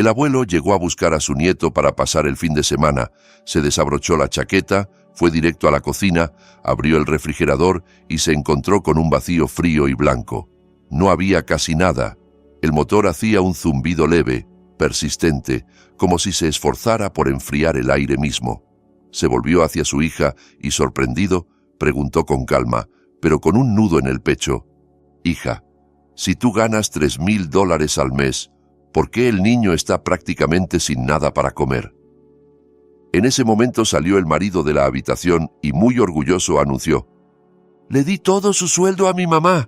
El abuelo llegó a buscar a su nieto para pasar el fin de semana, se desabrochó la chaqueta, fue directo a la cocina, abrió el refrigerador y se encontró con un vacío frío y blanco. No había casi nada. El motor hacía un zumbido leve, persistente, como si se esforzara por enfriar el aire mismo. Se volvió hacia su hija y, sorprendido, preguntó con calma, pero con un nudo en el pecho: «Hija, si tú ganas $3,000 al mes, ¿por qué el niño está prácticamente sin nada para comer?». En ese momento salió el marido de la habitación y, muy orgulloso, anunció: «Le di todo su sueldo a mi mamá».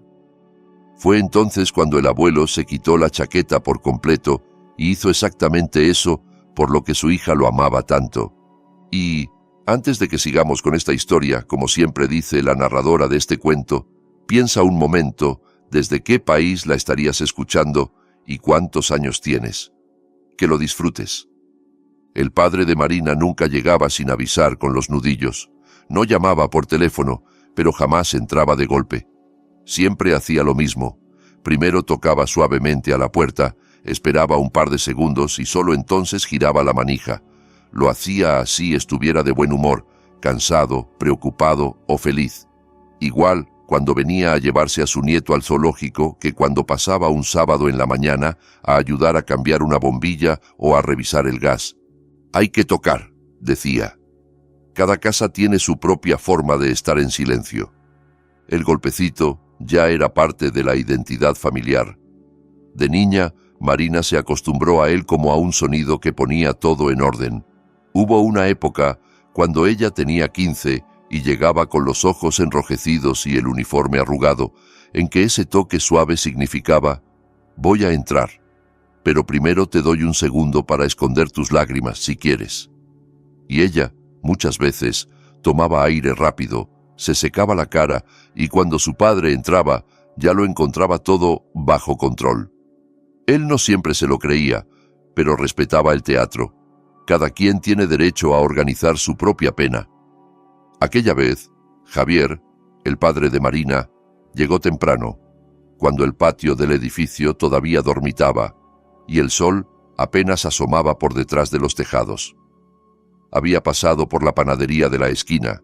Fue entonces cuando el abuelo se quitó la chaqueta por completo y hizo exactamente eso por lo que su hija lo amaba tanto. Y, antes de que sigamos con esta historia, como siempre dice la narradora de este cuento, piensa un momento desde qué país la estarías escuchando y cuántos años tienes. Que lo disfrutes. El padre de Marina nunca llegaba sin avisar con los nudillos. No llamaba por teléfono, pero jamás entraba de golpe. Siempre hacía lo mismo. Primero tocaba suavemente a la puerta, esperaba un par de segundos y solo entonces giraba la manija. Lo hacía así estuviera de buen humor, cansado, preocupado o feliz. Igual cuando venía a llevarse a su nieto al zoológico que cuando pasaba un sábado en la mañana a ayudar a cambiar una bombilla o a revisar el gas. «Hay que tocar», decía. Cada casa tiene su propia forma de estar en silencio. El golpecito ya era parte de la identidad familiar. De niña, Marina se acostumbró a él como a un sonido que ponía todo en orden. Hubo una época cuando ella tenía 15 y llegaba con los ojos enrojecidos y el uniforme arrugado, en que ese toque suave significaba: «Voy a entrar, pero primero te doy un segundo para esconder tus lágrimas si quieres». Y ella, muchas veces, tomaba aire rápido, se secaba la cara y cuando su padre entraba, ya lo encontraba todo bajo control. Él no siempre se lo creía, pero respetaba el teatro. Cada quien tiene derecho a organizar su propia pena. Aquella vez, Javier, el padre de Marina, llegó temprano, cuando el patio del edificio todavía dormitaba y el sol apenas asomaba por detrás de los tejados. Había pasado por la panadería de la esquina.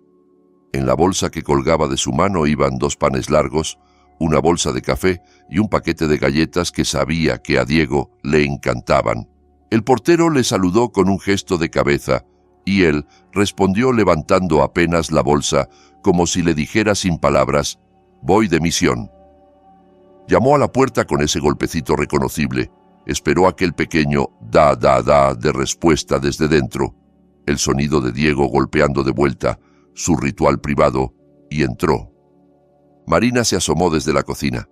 En la bolsa que colgaba de su mano iban 2 panes largos, una bolsa de café y un paquete de galletas que sabía que a Diego le encantaban. El portero le saludó con un gesto de cabeza y él respondió levantando apenas la bolsa, como si le dijera sin palabras: «Voy de misión». Llamó a la puerta con ese golpecito reconocible. Esperó aquel pequeño da de respuesta desde dentro, el sonido de Diego golpeando de vuelta, su ritual privado, y entró. Marina se asomó desde la cocina.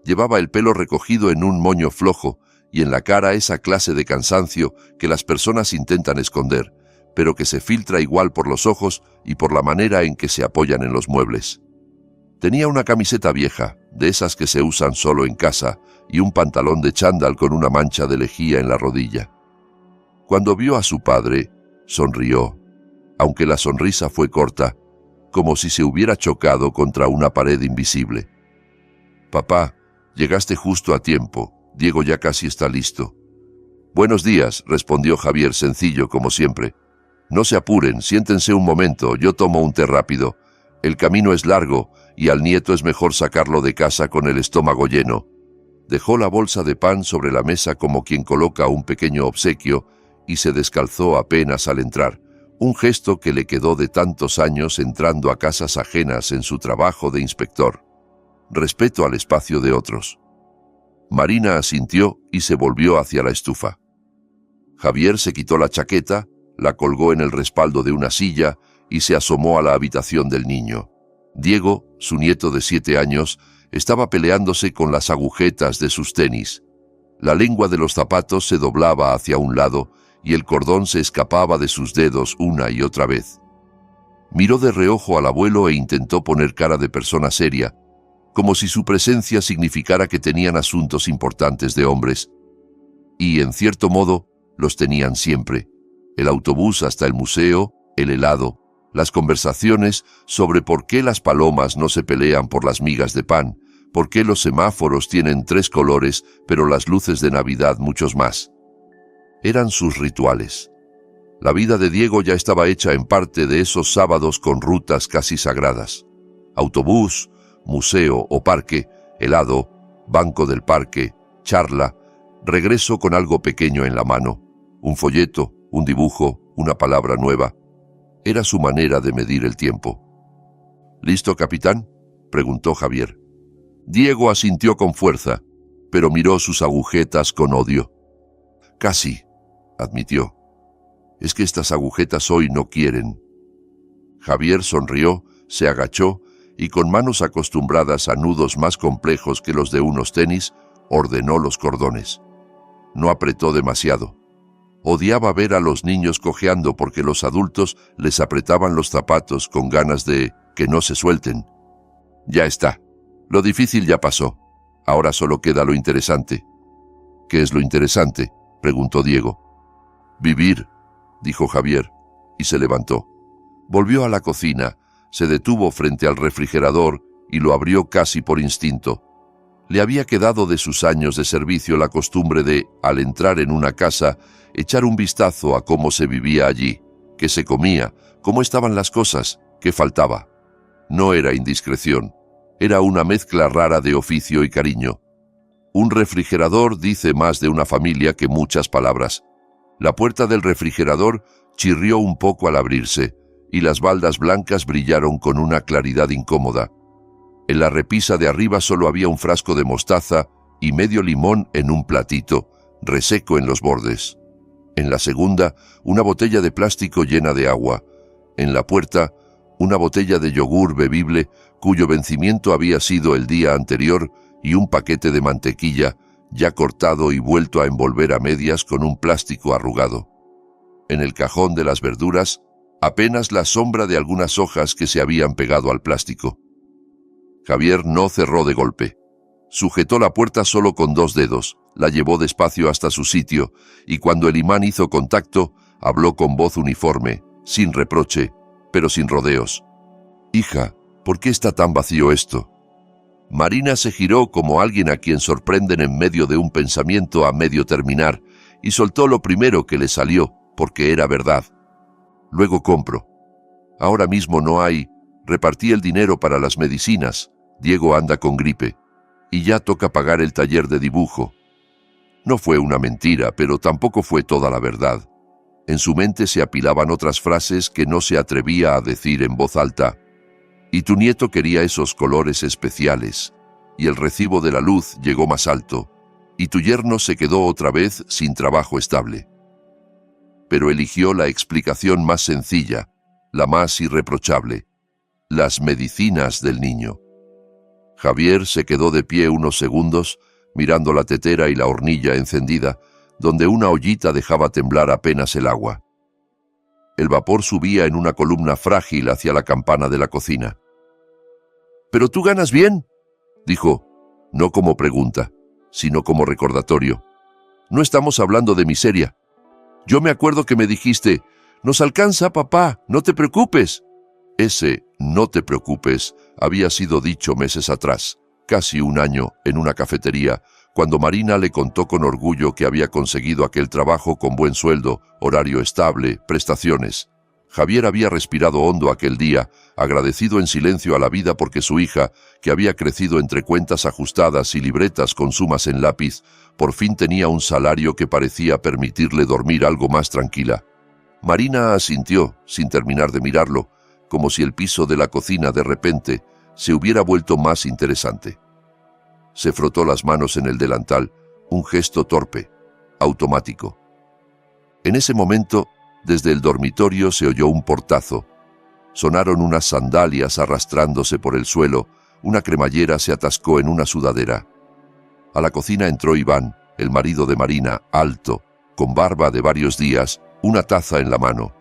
Llevaba el pelo recogido en un moño flojo y en la cara esa clase de cansancio que las personas intentan esconder, pero que se filtra igual por los ojos y por la manera en que se apoyan en los muebles. Tenía una camiseta vieja, de esas que se usan solo en casa, y un pantalón de chándal con una mancha de lejía en la rodilla. Cuando vio a su padre, sonrió, aunque la sonrisa fue corta, como si se hubiera chocado contra una pared invisible. «Papá, llegaste justo a tiempo. Diego ya casi está listo». «Buenos días», respondió Javier, sencillo como siempre. «No se apuren, siéntense un momento, yo tomo un té rápido. El camino es largo y al nieto es mejor sacarlo de casa con el estómago lleno». Dejó la bolsa de pan sobre la mesa como quien coloca un pequeño obsequio y se descalzó apenas al entrar, un gesto que le quedó de tantos años entrando a casas ajenas en su trabajo de inspector. Respeto al espacio de otros. Marina asintió y se volvió hacia la estufa. Javier se quitó la chaqueta, la colgó en el respaldo de una silla y se asomó a la habitación del niño. Diego, su nieto de 7 años, estaba peleándose con las agujetas de sus tenis. La lengua de los zapatos se doblaba hacia un lado y el cordón se escapaba de sus dedos una y otra vez. Miró de reojo al abuelo e intentó poner cara de persona seria, como si su presencia significara que tenían asuntos importantes de hombres. Y, en cierto modo, los tenían siempre. El autobús hasta el museo, el helado, las conversaciones sobre por qué las palomas no se pelean por las migas de pan, por qué los semáforos tienen 3 colores, pero las luces de Navidad muchos más. Eran sus rituales. La vida de Diego ya estaba hecha en parte de esos sábados con rutas casi sagradas. Autobús, museo o parque, helado, banco del parque, charla, regreso con algo pequeño en la mano, un folleto, un dibujo, una palabra nueva. Era su manera de medir el tiempo. ¿Listo, capitán?, preguntó Javier. Diego asintió con fuerza, pero miró sus agujetas con odio. Casi, admitió. Es que estas agujetas hoy no quieren. Javier sonrió, se agachó y con manos acostumbradas a nudos más complejos que los de unos tenis, ordenó los cordones. No apretó demasiado. Odiaba ver a los niños cojeando porque los adultos les apretaban los zapatos con ganas de que no se suelten. Ya está. Lo difícil ya pasó. Ahora solo queda lo interesante. ¿Qué es lo interesante?, preguntó Diego. Vivir, dijo Javier, y se levantó. Volvió a la cocina, se detuvo frente al refrigerador y lo abrió casi por instinto. Le había quedado de sus años de servicio la costumbre de, al entrar en una casa, echar un vistazo a cómo se vivía allí, qué se comía, cómo estaban las cosas, qué faltaba. No era indiscreción, era una mezcla rara de oficio y cariño. Un refrigerador dice más de una familia que muchas palabras. La puerta del refrigerador chirrió un poco al abrirse, y las baldas blancas brillaron con una claridad incómoda. En la repisa de arriba solo había un frasco de mostaza y medio limón en un platito, reseco en los bordes. En la segunda, una botella de plástico llena de agua. En la puerta, una botella de yogur bebible cuyo vencimiento había sido el día anterior y un paquete de mantequilla ya cortado y vuelto a envolver a medias con un plástico arrugado. En el cajón de las verduras, apenas la sombra de algunas hojas que se habían pegado al plástico. Javier no cerró de golpe. Sujetó la puerta solo con 2 dedos, la llevó despacio hasta su sitio, y cuando el imán hizo contacto, habló con voz uniforme, sin reproche, pero sin rodeos. «Hija, ¿por qué está tan vacío esto?» Marina se giró como alguien a quien sorprenden en medio de un pensamiento a medio terminar, y soltó lo primero que le salió, porque era verdad. «Luego compro. Ahora mismo no hay. Repartí el dinero para las medicinas. Diego anda con gripe. Y ya toca pagar el taller de dibujo». No fue una mentira, pero tampoco fue toda la verdad. En su mente se apilaban otras frases que no se atrevía a decir en voz alta. Y tu nieto quería esos colores especiales. Y el recibo de la luz llegó más alto. Y tu yerno se quedó otra vez sin trabajo estable. Pero eligió la explicación más sencilla, la más irreprochable. Las medicinas del niño. Javier se quedó de pie unos segundos, mirando la tetera y la hornilla encendida, donde una ollita dejaba temblar apenas el agua. El vapor subía en una columna frágil hacia la campana de la cocina. «¿Pero tú ganas bien?», dijo, no como pregunta, sino como recordatorio. «No estamos hablando de miseria. Yo me acuerdo que me dijiste, «Nos alcanza, papá, no te preocupes». Ese «no te preocupes» había sido dicho meses atrás, casi un año, en una cafetería, cuando Marina le contó con orgullo que había conseguido aquel trabajo con buen sueldo, horario estable, prestaciones. Javier había respirado hondo aquel día, agradecido en silencio a la vida porque su hija, que había crecido entre cuentas ajustadas y libretas con sumas en lápiz, por fin tenía un salario que parecía permitirle dormir algo más tranquila. Marina asintió, sin terminar de mirarlo, como si el piso de la cocina de repente se hubiera vuelto más interesante. Se frotó las manos en el delantal, un gesto torpe, automático. En ese momento, desde el dormitorio se oyó un portazo. Sonaron unas sandalias arrastrándose por el suelo, una cremallera se atascó en una sudadera. A la cocina entró Iván, el marido de Marina, alto, con barba de varios días, una taza en la mano.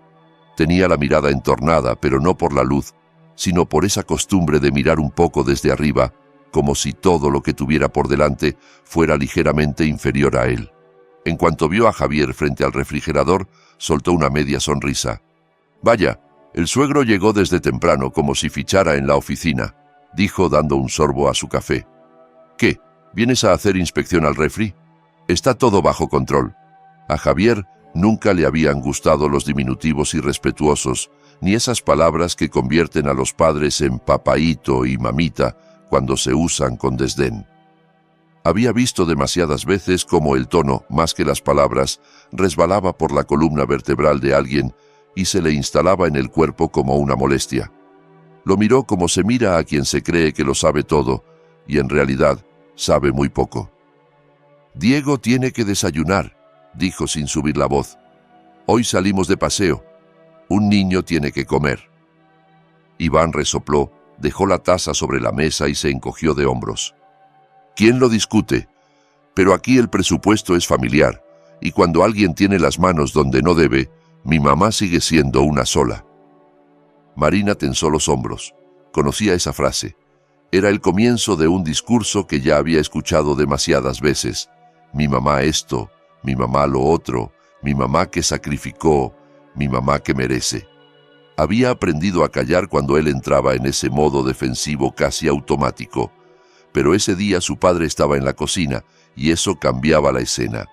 Tenía la mirada entornada, pero no por la luz, sino por esa costumbre de mirar un poco desde arriba, como si todo lo que tuviera por delante fuera ligeramente inferior a él. En cuanto vio a Javier frente al refrigerador, soltó una media sonrisa. «Vaya, el suegro llegó desde temprano como si fichara en la oficina», dijo dando un sorbo a su café. «¿Qué? ¿Vienes a hacer inspección al refri? Está todo bajo control». A Javier nunca le habían gustado los diminutivos irrespetuosos, ni esas palabras que convierten a los padres en papaíto y mamita cuando se usan con desdén. Había visto demasiadas veces cómo el tono, más que las palabras, resbalaba por la columna vertebral de alguien y se le instalaba en el cuerpo como una molestia. Lo miró como se mira a quien se cree que lo sabe todo, y en realidad sabe muy poco. «Diego tiene que desayunar», dijo sin subir la voz. «Hoy salimos de paseo. Un niño tiene que comer». Iván resopló, dejó la taza sobre la mesa y se encogió de hombros. «¿Quién lo discute? Pero aquí el presupuesto es familiar, y cuando alguien tiene las manos donde no debe, mi mamá sigue siendo una sola». Marina tensó los hombros. Conocía esa frase. Era el comienzo de un discurso que ya había escuchado demasiadas veces. Mi mamá esto, mi mamá lo otro, mi mamá que sacrificó, mi mamá que merece. Había aprendido a callar cuando él entraba en ese modo defensivo casi automático, pero ese día su padre estaba en la cocina y eso cambiaba la escena.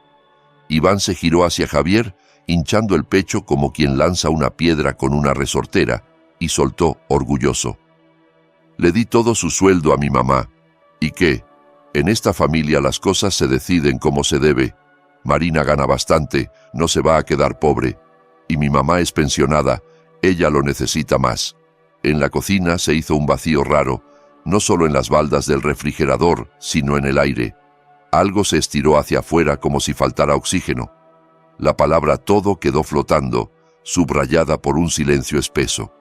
Iván se giró hacia Javier, hinchando el pecho como quien lanza una piedra con una resortera, y soltó, orgulloso. «Le di todo su sueldo a mi mamá. ¿Y qué? En esta familia las cosas se deciden como se debe. Marina gana bastante, no se va a quedar pobre. Y mi mamá es pensionada, ella lo necesita más». En la cocina se hizo un vacío raro, no solo en las baldas del refrigerador, sino en el aire. Algo se estiró hacia afuera como si faltara oxígeno. La palabra todo quedó flotando, subrayada por un silencio espeso.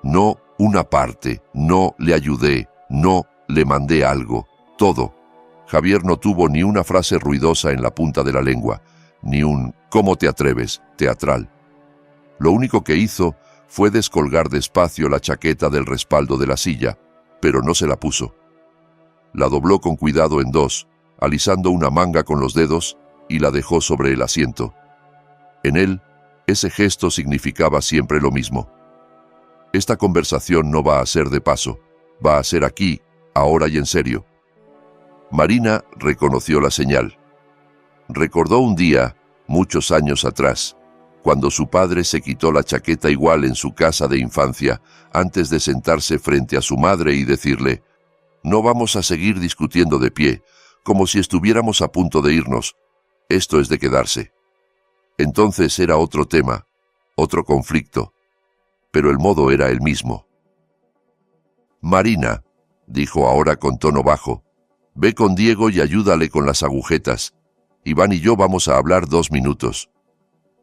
No una parte, no le ayudé, no le mandé algo, todo. Javier no tuvo ni una frase ruidosa en la punta de la lengua, ni un «¿cómo te atreves?» teatral. Lo único que hizo fue descolgar despacio la chaqueta del respaldo de la silla, pero no se la puso. La dobló con cuidado en dos, alisando una manga con los dedos, y la dejó sobre el asiento. En él, ese gesto significaba siempre lo mismo. Esta conversación no va a ser de paso, va a ser aquí, ahora y en serio. Marina reconoció la señal. Recordó un día, muchos años atrás, cuando su padre se quitó la chaqueta igual en su casa de infancia, antes de sentarse frente a su madre y decirle: «No vamos a seguir discutiendo de pie, como si estuviéramos a punto de irnos. Esto es de quedarse». Entonces era otro tema, otro conflicto, pero el modo era el mismo. «Marina», dijo ahora con tono bajo, «ve con Diego y ayúdale con las agujetas. Iván y yo vamos a hablar 2 minutos».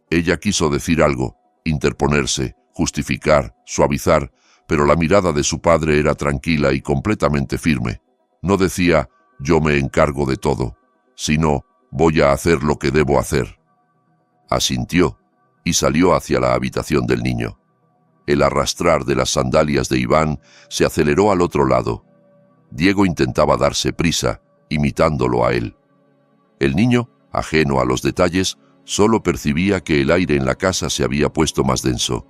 Ella quiso decir algo, interponerse, justificar, suavizar, pero la mirada de su padre era tranquila y completamente firme. No decía «yo me encargo de todo», sino «voy a hacer lo que debo hacer». Asintió y salió hacia la habitación del niño. El arrastrar de las sandalias de Iván se aceleró al otro lado. Diego intentaba darse prisa, imitándolo a él. El niño, ajeno a los detalles, solo percibía que el aire en la casa se había puesto más denso.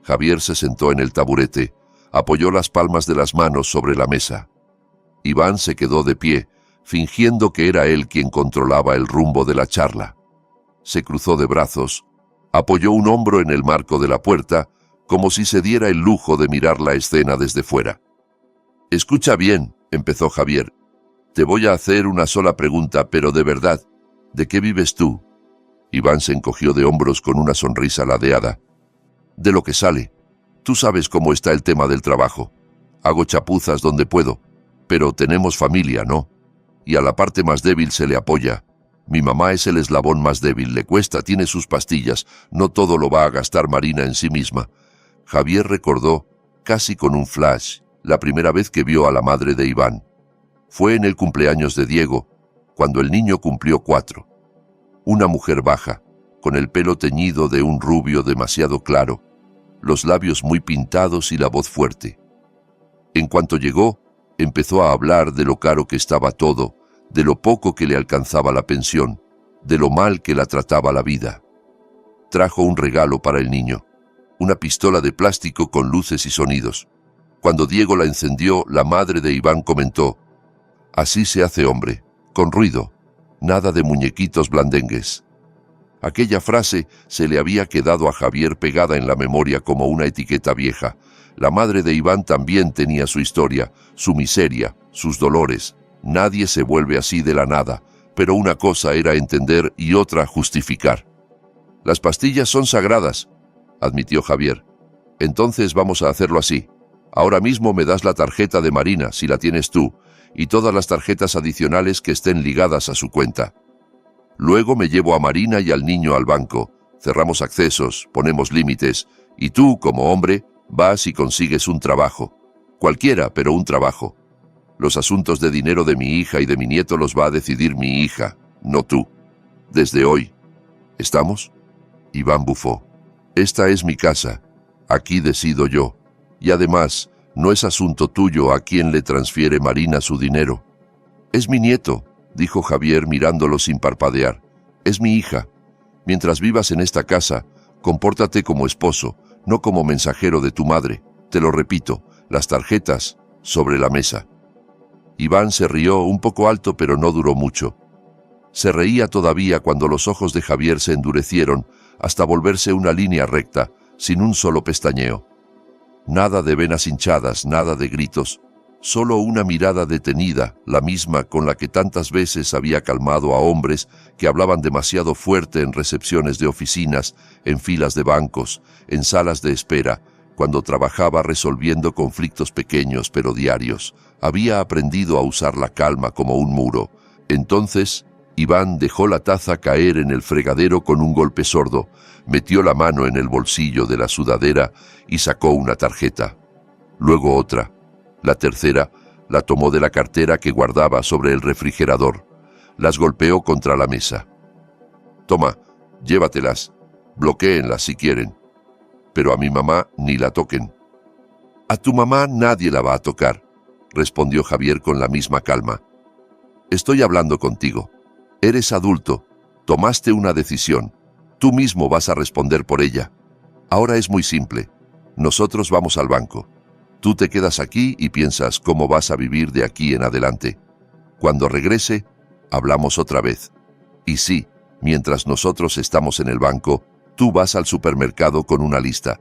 Javier se sentó en el taburete, apoyó las palmas de las manos sobre la mesa. Iván se quedó de pie, fingiendo que era él quien controlaba el rumbo de la charla. Se cruzó de brazos, apoyó un hombro en el marco de la puerta, como si se diera el lujo de mirar la escena desde fuera. «Escucha bien», empezó Javier. «Te voy a hacer una sola pregunta, pero de verdad, ¿de qué vives tú?» Iván se encogió de hombros con una sonrisa ladeada. «De lo que sale. Tú sabes cómo está el tema del trabajo. Hago chapuzas donde puedo, pero tenemos familia, ¿no? Y a la parte más débil se le apoya. Mi mamá es el eslabón más débil, le cuesta, tiene sus pastillas, no todo lo va a gastar Marina en sí misma». Javier recordó, casi con un flash, la primera vez que vio a la madre de Iván. Fue en el cumpleaños de Diego, cuando el niño cumplió 4. Una mujer baja, con el pelo teñido de un rubio demasiado claro, los labios muy pintados y la voz fuerte. En cuanto llegó, empezó a hablar de lo caro que estaba todo, de lo poco que le alcanzaba la pensión, de lo mal que la trataba la vida. Trajo un regalo para el niño, una pistola de plástico con luces y sonidos. Cuando Diego la encendió, la madre de Iván comentó: «Así se hace hombre, con ruido, nada de muñequitos blandengues». Aquella frase se le había quedado a Javier pegada en la memoria como una etiqueta vieja. La madre de Iván también tenía su historia, su miseria, sus dolores. Nadie se vuelve así de la nada, pero una cosa era entender y otra justificar. «Las pastillas son sagradas», admitió Javier. «Entonces vamos a hacerlo así. Ahora mismo me das la tarjeta de Marina, si la tienes tú, y todas las tarjetas adicionales que estén ligadas a su cuenta. Luego me llevo a Marina y al niño al banco, cerramos accesos, ponemos límites, y tú, como hombre, vas y consigues un trabajo. Cualquiera, pero un trabajo. Los asuntos de dinero de mi hija y de mi nieto los va a decidir mi hija, no tú. Desde hoy. ¿Estamos?» Iván bufó. «Esta es mi casa. Aquí decido yo. Y además, no es asunto tuyo a quién le transfiere Marina su dinero». «Es mi nieto», dijo Javier mirándolo sin parpadear. «Es mi hija. Mientras vivas en esta casa, compórtate como esposo, no como mensajero de tu madre. Te lo repito, las tarjetas sobre la mesa». Iván se rió un poco alto, pero no duró mucho. Se reía todavía cuando los ojos de Javier se endurecieron hasta volverse una línea recta, sin un solo pestañeo. Nada de venas hinchadas, nada de gritos, solo una mirada detenida, la misma con la que tantas veces había calmado a hombres que hablaban demasiado fuerte en recepciones de oficinas, en filas de bancos, en salas de espera, cuando trabajaba resolviendo conflictos pequeños pero diarios. Había aprendido a usar la calma como un muro. Entonces, Iván dejó la taza caer en el fregadero con un golpe sordo, metió la mano en el bolsillo de la sudadera y sacó una tarjeta. Luego otra. La tercera la tomó de la cartera que guardaba sobre el refrigerador. Las golpeó contra la mesa. «Toma, llévatelas. Bloquéenlas si quieren. Pero a mi mamá ni la toquen». «A tu mamá nadie la va a tocar», respondió Javier con la misma calma. «Estoy hablando contigo. Eres adulto. Tomaste una decisión. Tú mismo vas a responder por ella. Ahora es muy simple. Nosotros vamos al banco. Tú te quedas aquí y piensas cómo vas a vivir de aquí en adelante. Cuando regrese, hablamos otra vez. Y sí, mientras nosotros estamos en el banco, tú vas al supermercado con una lista.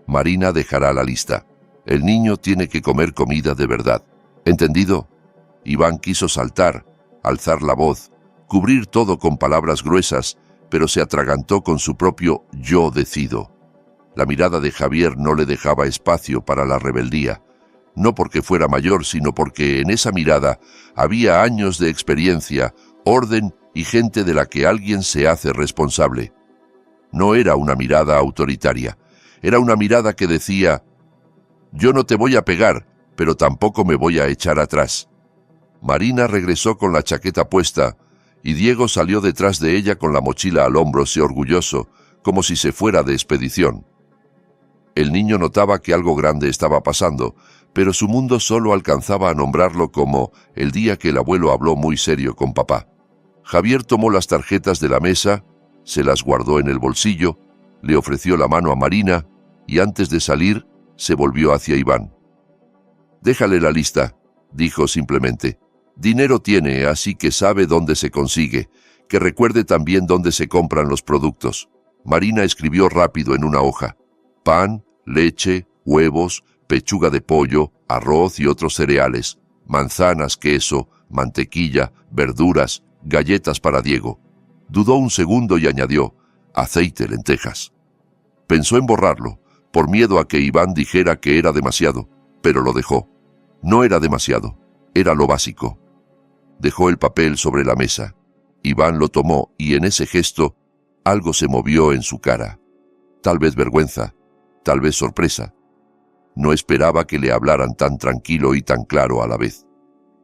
Marina dejará la lista. El niño tiene que comer comida de verdad. ¿Entendido?» Iván quiso saltar, alzar la voz, cubrir todo con palabras gruesas, pero se atragantó con su propio «yo decido». La mirada de Javier no le dejaba espacio para la rebeldía, no porque fuera mayor, sino porque en esa mirada había años de experiencia, orden y gente de la que alguien se hace responsable. No era una mirada autoritaria, era una mirada que decía: «Yo no te voy a pegar, pero tampoco me voy a echar atrás». Marina regresó con la chaqueta puesta, y Diego salió detrás de ella con la mochila al hombro, orgulloso, como si se fuera de expedición. El niño notaba que algo grande estaba pasando, pero su mundo solo alcanzaba a nombrarlo como el día que el abuelo habló muy serio con papá. Javier tomó las tarjetas de la mesa, se las guardó en el bolsillo, le ofreció la mano a Marina y antes de salir se volvió hacia Iván. «Déjale la lista», dijo simplemente. «Dinero tiene, así que sabe dónde se consigue. Que recuerde también dónde se compran los productos». Marina escribió rápido en una hoja: «Pan, leche, huevos, pechuga de pollo, arroz y otros cereales, manzanas, queso, mantequilla, verduras, galletas para Diego». Dudó un segundo y añadió: «aceite, lentejas». Pensó en borrarlo, por miedo a que Iván dijera que era demasiado, pero lo dejó. No era demasiado, era lo básico. Dejó el papel sobre la mesa. Iván lo tomó y en ese gesto algo se movió en su cara. Tal vez vergüenza, tal vez sorpresa. No esperaba que le hablaran tan tranquilo y tan claro a la vez.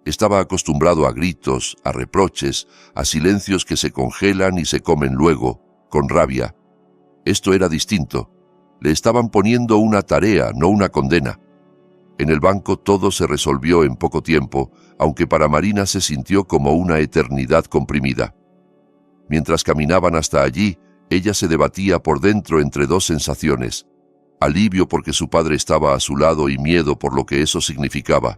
Estaba acostumbrado a gritos, a reproches, a silencios que se congelan y se comen luego, con rabia. Esto era distinto. Le estaban poniendo una tarea, no una condena. En el banco todo se resolvió en poco tiempo, aunque para Marina se sintió como una eternidad comprimida. Mientras caminaban hasta allí, ella se debatía por dentro entre dos sensaciones: alivio porque su padre estaba a su lado y miedo por lo que eso significaba.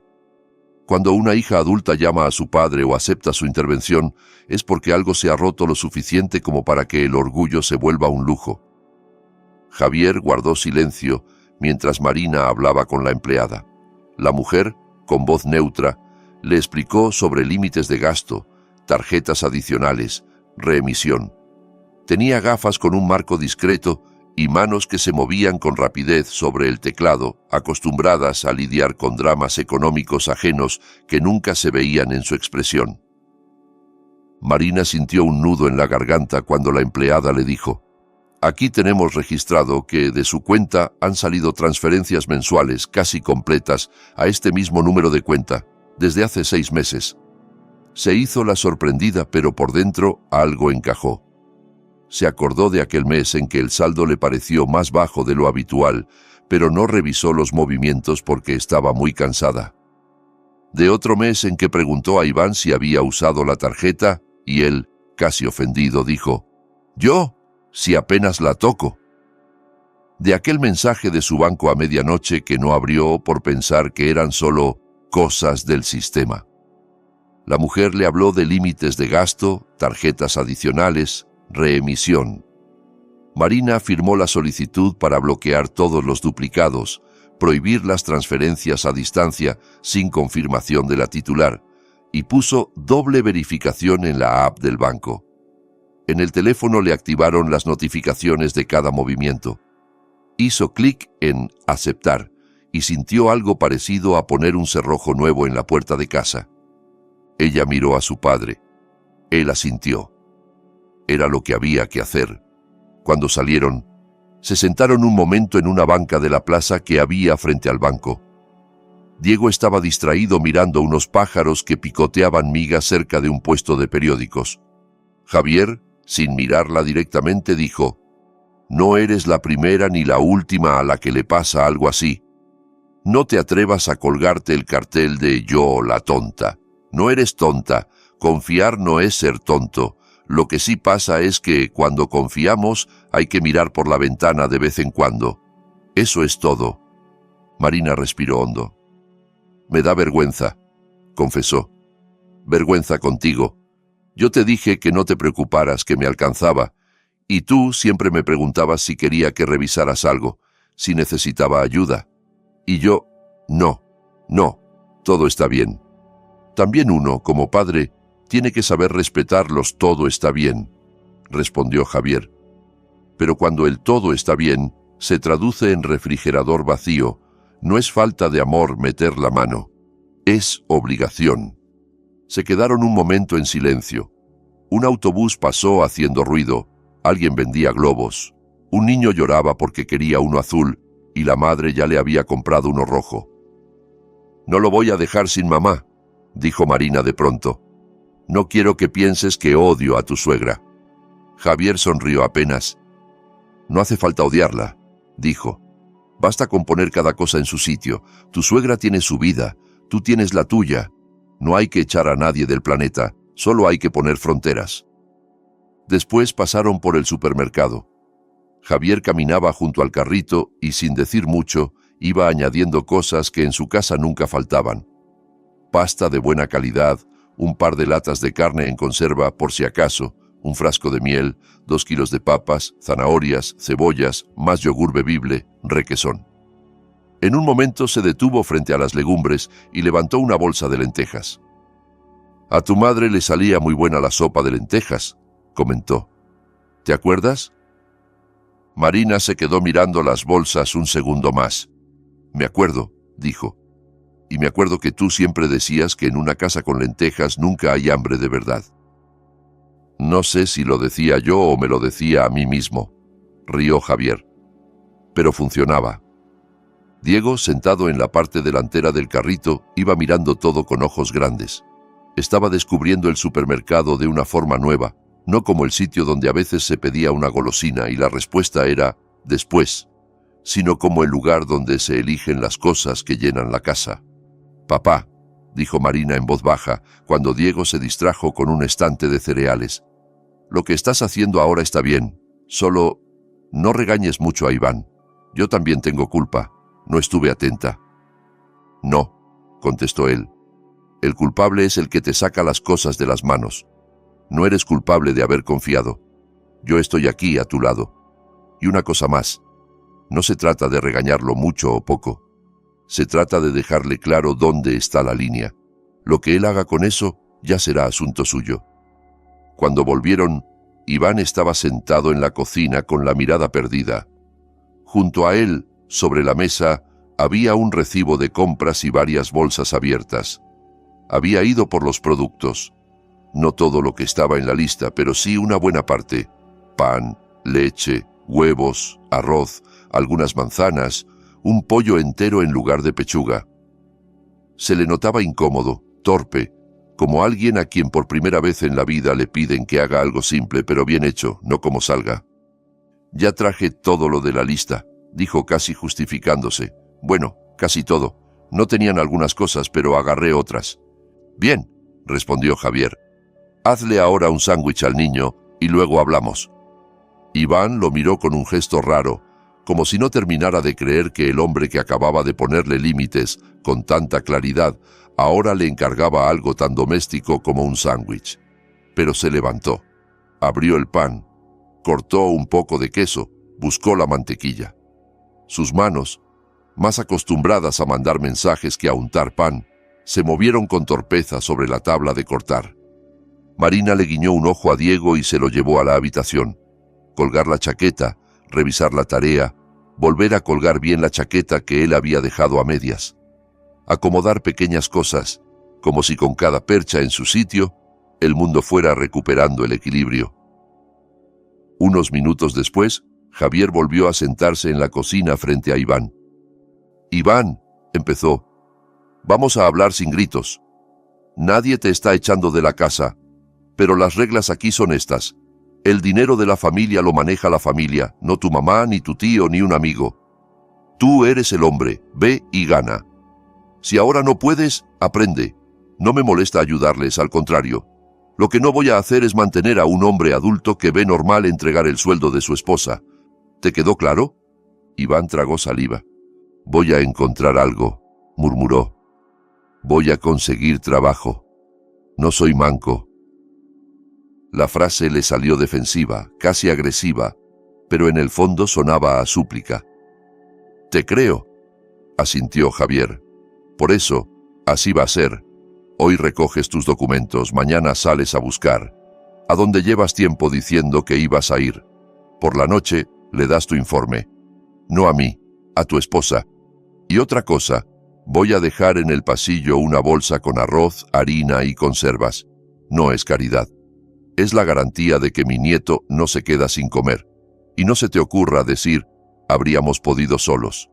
Cuando una hija adulta llama a su padre o acepta su intervención, es porque algo se ha roto lo suficiente como para que el orgullo se vuelva un lujo. Javier guardó silencio mientras Marina hablaba con la empleada. La mujer, con voz neutra, le explicó sobre límites de gasto, tarjetas adicionales, reemisión. Tenía gafas con un marco discreto y manos que se movían con rapidez sobre el teclado, acostumbradas a lidiar con dramas económicos ajenos que nunca se veían en su expresión. Marina sintió un nudo en la garganta cuando la empleada le dijo: «Aquí tenemos registrado que de su cuenta han salido transferencias mensuales casi completas a este mismo número de cuenta, desde hace 6 meses». Se hizo la sorprendida, pero por dentro algo encajó. Se acordó de aquel mes en que el saldo le pareció más bajo de lo habitual, pero no revisó los movimientos porque estaba muy cansada. De otro mes en que preguntó a Iván si había usado la tarjeta, y él, casi ofendido, dijo: «¿Yo? Si apenas la toco». De aquel mensaje de su banco a medianoche que no abrió por pensar que eran solo cosas del sistema. La mujer le habló de límites de gasto, tarjetas adicionales, reemisión. Marina firmó la solicitud para bloquear todos los duplicados, prohibir las transferencias a distancia sin confirmación de la titular, y puso doble verificación en la app del banco. En el teléfono le activaron las notificaciones de cada movimiento. Hizo clic en «Aceptar» y sintió algo parecido a poner un cerrojo nuevo en la puerta de casa. Ella miró a su padre. Él asintió. Era lo que había que hacer. Cuando salieron, se sentaron un momento en una banca de la plaza que había frente al banco. Diego estaba distraído mirando unos pájaros que picoteaban migas cerca de un puesto de periódicos. Javier, sin mirarla directamente, dijo: «No eres la primera ni la última a la que le pasa algo así. No te atrevas a colgarte el cartel de yo, la tonta. No eres tonta. Confiar no es ser tonto. Lo que sí pasa es que cuando confiamos hay que mirar por la ventana de vez en cuando. Eso es todo». Marina respiró hondo. «Me da vergüenza», confesó. «Vergüenza contigo. Yo te dije que no te preocuparas, que me alcanzaba. Y tú siempre me preguntabas si quería que revisaras algo, si necesitaba ayuda. Y yo, no, todo está bien. También uno, como padre, tiene que saber respetar los todo está bien», respondió Javier. «Pero cuando el todo está bien se traduce en refrigerador vacío, no es falta de amor meter la mano, es obligación». Se quedaron un momento en silencio. Un autobús pasó haciendo ruido, alguien vendía globos, un niño lloraba porque quería uno azul y la madre ya le había comprado uno rojo. «No lo voy a dejar sin mamá», dijo Marina de pronto. «No quiero que pienses que odio a tu suegra». Javier sonrió apenas. «No hace falta odiarla», dijo. «Basta con poner cada cosa en su sitio. Tu suegra tiene su vida, tú tienes la tuya. No hay que echar a nadie del planeta, solo hay que poner fronteras». Después pasaron por el supermercado. Javier caminaba junto al carrito y, sin decir mucho, iba añadiendo cosas que en su casa nunca faltaban. Pasta de buena calidad, un par de latas de carne en conserva por si acaso, un frasco de miel, 2 kilos de papas, zanahorias, cebollas, más yogur bebible, requesón. En un momento se detuvo frente a las legumbres y levantó una bolsa de lentejas. «A tu madre le salía muy buena la sopa de lentejas», comentó. «¿Te acuerdas?» Marina se quedó mirando las bolsas un segundo más. «Me acuerdo», dijo. «Y me acuerdo que tú siempre decías que en una casa con lentejas nunca hay hambre de verdad». «No sé si lo decía yo o me lo decía a mí mismo», rió Javier. Pero funcionaba. Diego, sentado en la parte delantera del carrito, iba mirando todo con ojos grandes. Estaba descubriendo el supermercado de una forma nueva, no como el sitio donde a veces se pedía una golosina y la respuesta era «después», sino como el lugar donde se eligen las cosas que llenan la casa. «Papá», dijo Marina en voz baja, cuando Diego se distrajo con un estante de cereales. «Lo que estás haciendo ahora está bien, solo no regañes mucho a Iván. Yo también tengo culpa, no estuve atenta». «No», contestó él. El culpable es el que te saca las cosas de las manos. No eres culpable de haber confiado. Yo estoy aquí a tu lado. Y una cosa más. No se trata de regañarlo mucho o poco. Se trata de dejarle claro dónde está la línea. Lo que él haga con eso ya será asunto suyo. Cuando volvieron, Iván estaba sentado en la cocina con la mirada perdida. Junto a él, sobre la mesa, había un recibo de compras y varias bolsas abiertas. Había ido por los productos. No todo lo que estaba en la lista, pero sí una buena parte. Pan, leche, huevos, arroz, algunas manzanas, un pollo entero en lugar de pechuga. Se le notaba incómodo, torpe, como alguien a quien por primera vez en la vida le piden que haga algo simple pero bien hecho, no como salga. «Ya traje todo lo de la lista», dijo casi justificándose. «Bueno, casi todo. No tenían algunas cosas, pero agarré otras». «Bien», respondió Javier. «Hazle ahora un sándwich al niño y luego hablamos». Iván lo miró con un gesto raro, como si no terminara de creer que el hombre que acababa de ponerle límites con tanta claridad ahora le encargaba algo tan doméstico como un sándwich. Pero se levantó, abrió el pan, cortó un poco de queso, buscó la mantequilla. Sus manos, más acostumbradas a mandar mensajes que a untar pan, se movieron con torpeza sobre la tabla de cortar. Marina le guiñó un ojo a Diego y se lo llevó a la habitación. Colgar la chaqueta, revisar la tarea, volver a colgar bien la chaqueta que él había dejado a medias. Acomodar pequeñas cosas, como si con cada percha en su sitio, el mundo fuera recuperando el equilibrio. Unos minutos después, Javier volvió a sentarse en la cocina frente a Iván. «Iván», empezó, «vamos a hablar sin gritos. Nadie te está echando de la casa, pero las reglas aquí son estas. El dinero de la familia lo maneja la familia, no tu mamá, ni tu tío, ni un amigo. Tú eres el hombre, ve y gana. Si ahora no puedes, aprende. No me molesta ayudarles, al contrario. Lo que no voy a hacer es mantener a un hombre adulto que ve normal entregar el sueldo de su esposa. ¿Te quedó claro?» Iván tragó saliva. «Voy a encontrar algo», murmuró. «Voy a conseguir trabajo. No soy manco». La frase le salió defensiva, casi agresiva, pero en el fondo sonaba a súplica. «Te creo», asintió Javier. «Por eso, así va a ser. Hoy recoges tus documentos, mañana sales a buscar. ¿A dónde llevas tiempo diciendo que ibas a ir? Por la noche le das tu informe. No a mí, a tu esposa. Y otra cosa, voy a dejar en el pasillo una bolsa con arroz, harina y conservas. No es caridad. Es la garantía de que mi nieto no se queda sin comer. Y no se te ocurra decir, habríamos podido solos.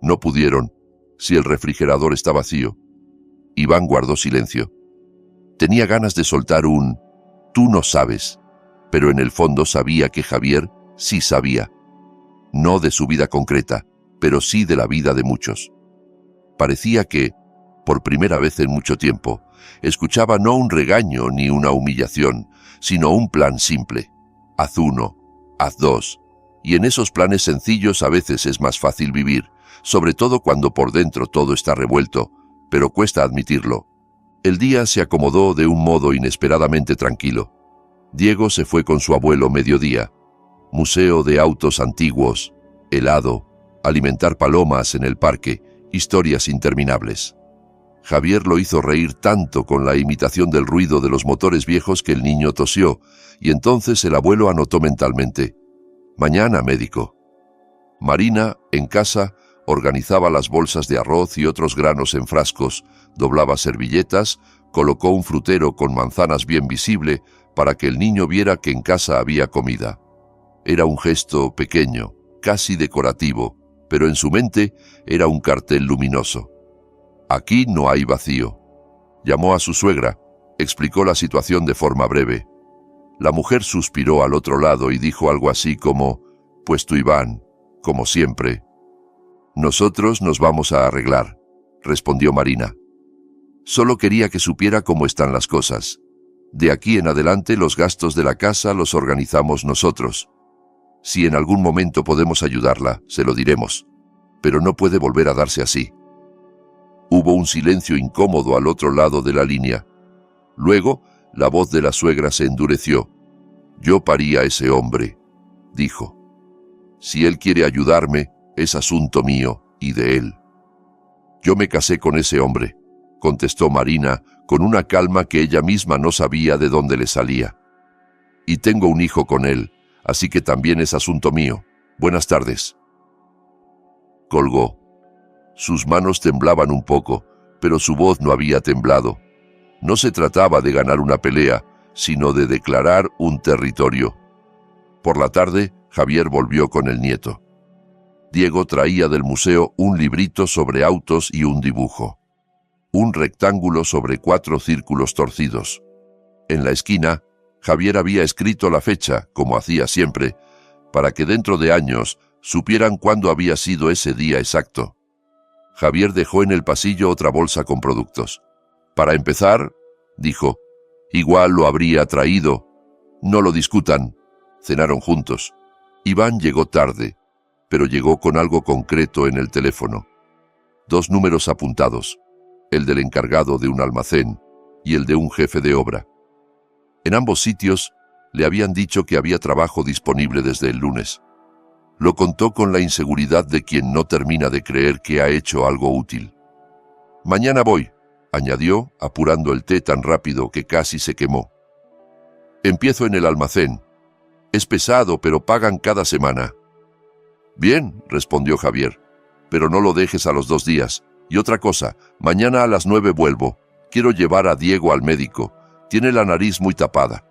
No pudieron, si el refrigerador está vacío». Iván guardó silencio. Tenía ganas de soltar un «tú no sabes», pero en el fondo sabía que Javier sí sabía. No de su vida concreta, pero sí de la vida de muchos. Parecía que, por primera vez en mucho tiempo, escuchaba no un regaño ni una humillación, sino un plan simple. Haz uno, haz dos. Y en esos planes sencillos a veces es más fácil vivir, sobre todo cuando por dentro todo está revuelto, pero cuesta admitirlo. El día se acomodó de un modo inesperadamente tranquilo. Diego se fue con su abuelo mediodía. Museo de autos antiguos, helado, alimentar palomas en el parque, historias interminables. Javier lo hizo reír tanto con la imitación del ruido de los motores viejos que el niño tosió, y entonces el abuelo anotó mentalmente: «Mañana, médico». Marina, en casa, organizaba las bolsas de arroz y otros granos en frascos, doblaba servilletas, colocó un frutero con manzanas bien visible para que el niño viera que en casa había comida. Era un gesto pequeño, casi decorativo, pero en su mente era un cartel luminoso. «Aquí no hay vacío». Llamó a su suegra, explicó la situación de forma breve. La mujer suspiró al otro lado y dijo algo así como: «Pues tú, Iván, como siempre». «Nosotros nos vamos a arreglar», respondió Marina. «Solo quería que supiera cómo están las cosas. De aquí en adelante los gastos de la casa los organizamos nosotros. Si en algún momento podemos ayudarla, se lo diremos, pero no puede volver a darse así». Hubo un silencio incómodo al otro lado de la línea. Luego, la voz de la suegra se endureció. «Yo parí a ese hombre», dijo. «Si él quiere ayudarme, es asunto mío y de él». «Yo me casé con ese hombre», contestó Marina con una calma que ella misma no sabía de dónde le salía. «Y tengo un hijo con él, así que también es asunto mío. Buenas tardes». Colgó. Sus manos temblaban un poco, pero su voz no había temblado. No se trataba de ganar una pelea, sino de declarar un territorio. Por la tarde, Javier volvió con el nieto. Diego traía del museo un librito sobre autos y un dibujo. Un rectángulo sobre 4 círculos torcidos. En la esquina, Javier había escrito la fecha, como hacía siempre, para que dentro de años supieran cuándo había sido ese día exacto. Javier dejó en el pasillo otra bolsa con productos. «Para empezar», dijo, «igual lo habría traído. No lo discutan». Cenaron juntos. Iván llegó tarde, pero llegó con algo concreto en el teléfono. 2 números apuntados, el del encargado de un almacén y el de un jefe de obra. En ambos sitios le habían dicho que había trabajo disponible desde el lunes. Lo contó con la inseguridad de quien no termina de creer que ha hecho algo útil. «Mañana voy», añadió, apurando el té tan rápido que casi se quemó. «Empiezo en el almacén. Es pesado, pero pagan cada semana». «Bien», respondió Javier, «pero no lo dejes a los 2 días. Y otra cosa, mañana a las 9 vuelvo. Quiero llevar a Diego al médico. Tiene la nariz muy tapada.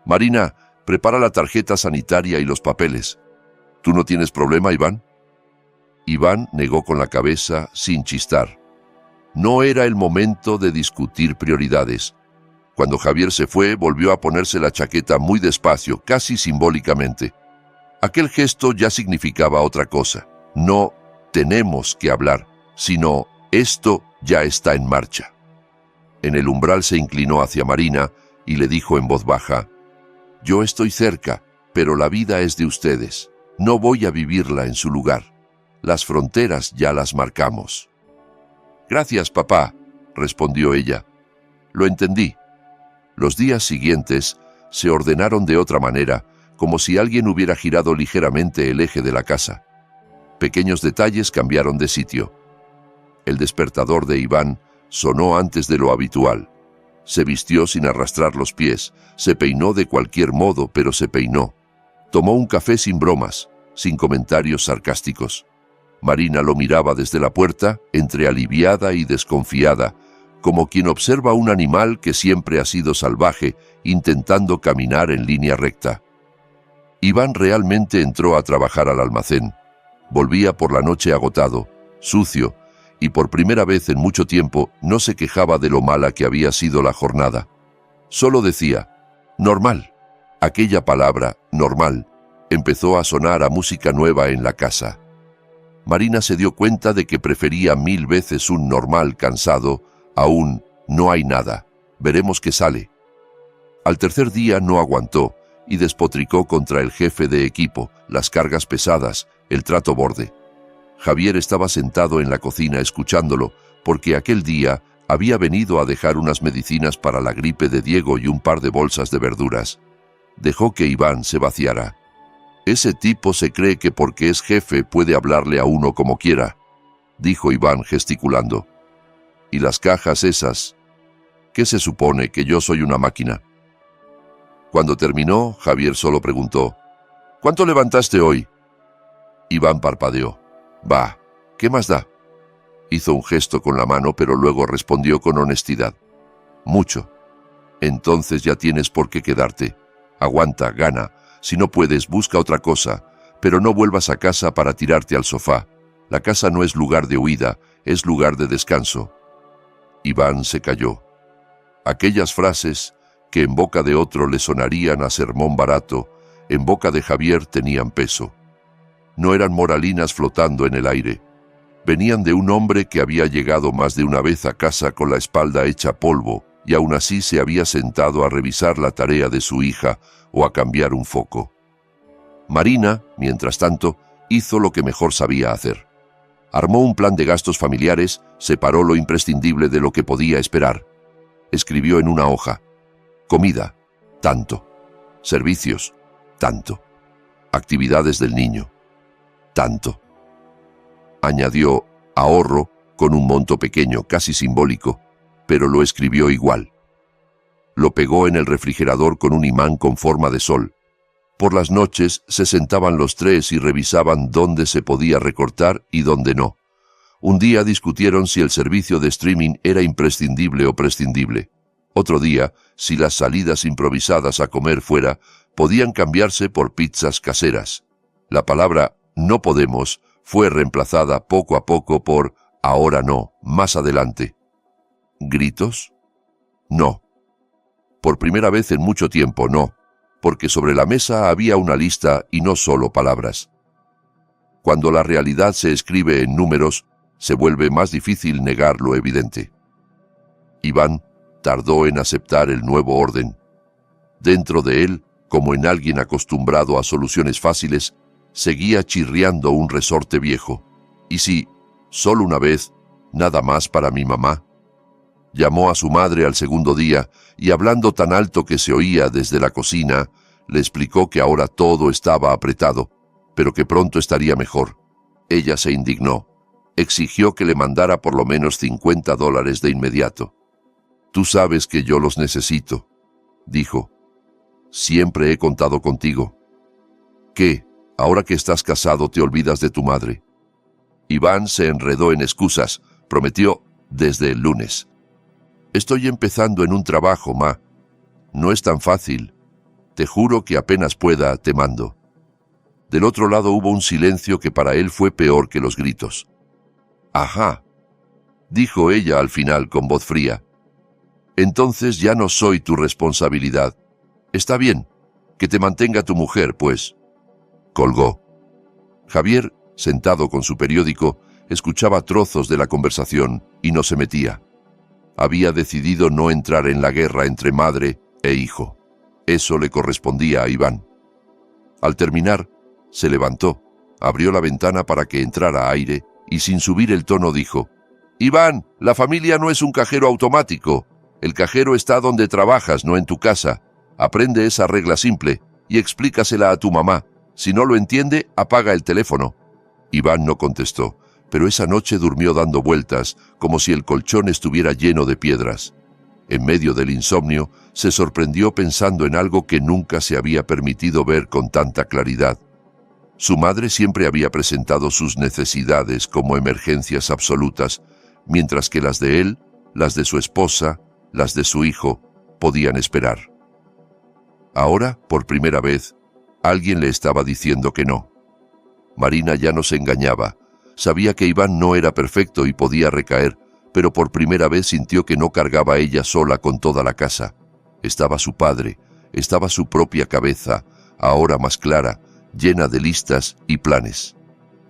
Marina, prepara la tarjeta sanitaria y los papeles. ¿Tú no tienes problema, Iván?» Iván negó con la cabeza, sin chistar. No era el momento de discutir prioridades. Cuando Javier se fue, volvió a ponerse la chaqueta muy despacio, casi simbólicamente. Aquel gesto ya significaba otra cosa. No tenemos que hablar, sino esto ya está en marcha. En el umbral se inclinó hacia Marina y le dijo en voz baja: «Yo estoy cerca, pero la vida es de ustedes. No voy a vivirla en su lugar. Las fronteras ya las marcamos». «Gracias, papá», respondió ella. «Lo entendí». Los días siguientes se ordenaron de otra manera, como si alguien hubiera girado ligeramente el eje de la casa. Pequeños detalles cambiaron de sitio. El despertador de Iván sonó antes de lo habitual. Se vistió sin arrastrar los pies, se peinó de cualquier modo, pero se peinó. Tomó un café sin bromas, sin comentarios sarcásticos. Marina lo miraba desde la puerta, entre aliviada y desconfiada, como quien observa un animal que siempre ha sido salvaje, intentando caminar en línea recta. Iván realmente entró a trabajar al almacén. Volvía por la noche agotado, sucio, y por primera vez en mucho tiempo no se quejaba de lo mala que había sido la jornada. Solo decía, «normal». Aquella palabra, «normal», empezó a sonar a música nueva en la casa. Marina se dio cuenta de que prefería 1000 veces un normal cansado a un «no hay nada, veremos qué sale». Al tercer día no aguantó y despotricó contra el jefe de equipo, las cargas pesadas, el trato borde. Javier estaba sentado en la cocina escuchándolo, porque aquel día había venido a dejar unas medicinas para la gripe de Diego y un par de bolsas de verduras. Dejó que Iván se vaciara. «Ese tipo se cree que porque es jefe puede hablarle a uno como quiera», dijo Iván gesticulando. «¿Y las cajas esas? ¿Qué se supone, que yo soy una máquina?» Cuando terminó, Javier solo preguntó, «¿Cuánto levantaste hoy?» Iván parpadeó. «Bah, ¿qué más da?» Hizo un gesto con la mano, pero luego respondió con honestidad. «Mucho». «Entonces ya tienes por qué quedarte. Aguanta, gana. Si no puedes, busca otra cosa, pero no vuelvas a casa para tirarte al sofá. La casa no es lugar de huida, es lugar de descanso». Iván se calló. Aquellas frases, que en boca de otro le sonarían a sermón barato, en boca de Javier tenían peso. No eran moralinas flotando en el aire. Venían de un hombre que había llegado más de una vez a casa con la espalda hecha polvo y aún así se había sentado a revisar la tarea de su hija o a cambiar un foco. Marina, mientras tanto, hizo lo que mejor sabía hacer. Armó un plan de gastos familiares, separó lo imprescindible de lo que podía esperar. Escribió en una hoja: comida, tanto. Servicios, tanto. Actividades del niño, tanto. Añadió ahorro con un monto pequeño, casi simbólico, pero lo escribió igual. Lo pegó en el refrigerador con un imán con forma de sol. Por las noches se sentaban los tres y revisaban dónde se podía recortar y dónde no. Un día discutieron si el servicio de streaming era imprescindible o prescindible. Otro día, si las salidas improvisadas a comer fuera podían cambiarse por pizzas caseras. La palabra «no podemos» fue reemplazada poco a poco por «ahora no, más adelante». ¿Gritos? No. Por primera vez en mucho tiempo, no, porque sobre la mesa había una lista y no solo palabras. Cuando la realidad se escribe en números, se vuelve más difícil negar lo evidente. Iván tardó en aceptar el nuevo orden. Dentro de él, como en alguien acostumbrado a soluciones fáciles, seguía chirriando un resorte viejo. ¿Y si, solo una vez, nada más para mi mamá? Llamó a su madre al segundo día y, hablando tan alto que se oía desde la cocina, le explicó que ahora todo estaba apretado, pero que pronto estaría mejor. Ella se indignó. Exigió que le mandara por lo menos $50 de inmediato. «Tú sabes que yo los necesito», dijo. «Siempre he contado contigo». «¿Qué? Ahora que estás casado te olvidas de tu madre». Iván se enredó en excusas. Prometió: «Desde el lunes». «Estoy empezando en un trabajo, ma. No es tan fácil. Te juro que apenas pueda, te mando». Del otro lado hubo un silencio que para él fue peor que los gritos. «Ajá», dijo ella al final con voz fría. «Entonces ya no soy tu responsabilidad. Está bien, que te mantenga tu mujer, pues». Colgó. Javier, sentado con su periódico, escuchaba trozos de la conversación y no se metía. Había decidido no entrar en la guerra entre madre e hijo. Eso le correspondía a Iván. Al terminar, se levantó, abrió la ventana para que entrara aire y sin subir el tono dijo: «Iván, la familia no es un cajero automático. El cajero está donde trabajas, no en tu casa. Aprende esa regla simple y explícasela a tu mamá. Si no lo entiende, apaga el teléfono». Iván no contestó, pero esa noche durmió dando vueltas, como si el colchón estuviera lleno de piedras. En medio del insomnio, se sorprendió pensando en algo que nunca se había permitido ver con tanta claridad. Su madre siempre había presentado sus necesidades como emergencias absolutas, mientras que las de él, las de su esposa, las de su hijo, podían esperar. Ahora, por primera vez, alguien le estaba diciendo que no. Marina ya no se engañaba. Sabía que Iván no era perfecto y podía recaer, pero por primera vez sintió que no cargaba ella sola con toda la casa. Estaba su padre, estaba su propia cabeza, ahora más clara, llena de listas y planes.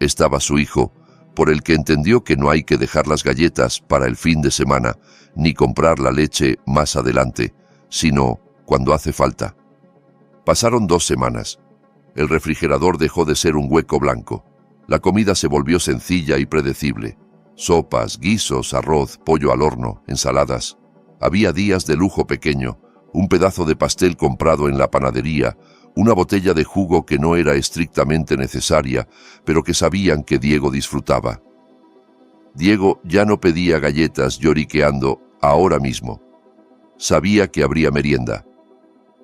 Estaba su hijo, por el que entendió que no hay que dejar las galletas para el fin de semana, ni comprar la leche más adelante, sino cuando hace falta. Pasaron 2 semanas. El refrigerador dejó de ser un hueco blanco. La comida se volvió sencilla y predecible. Sopas, guisos, arroz, pollo al horno, ensaladas. Había días de lujo pequeño, un pedazo de pastel comprado en la panadería, una botella de jugo que no era estrictamente necesaria, pero que sabían que Diego disfrutaba. Diego ya no pedía galletas lloriqueando ahora mismo. Sabía que habría merienda.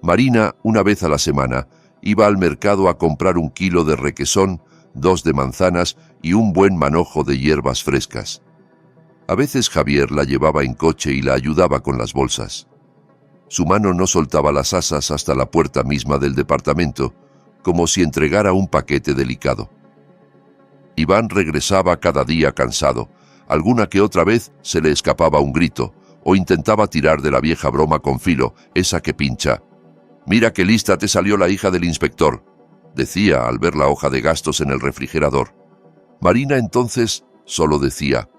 Marina, una vez a la semana, iba al mercado a comprar 1 kilo de requesón, 2 de manzanas y un buen manojo de hierbas frescas. A veces Javier la llevaba en coche y la ayudaba con las bolsas. Su mano no soltaba las asas hasta la puerta misma del departamento, como si entregara un paquete delicado. Iván regresaba cada día cansado. Alguna que otra vez se le escapaba un grito, o intentaba tirar de la vieja broma con filo, esa que pincha. «Mira qué lista te salió la hija del inspector», decía al ver la hoja de gastos en el refrigerador. Marina entonces solo decía: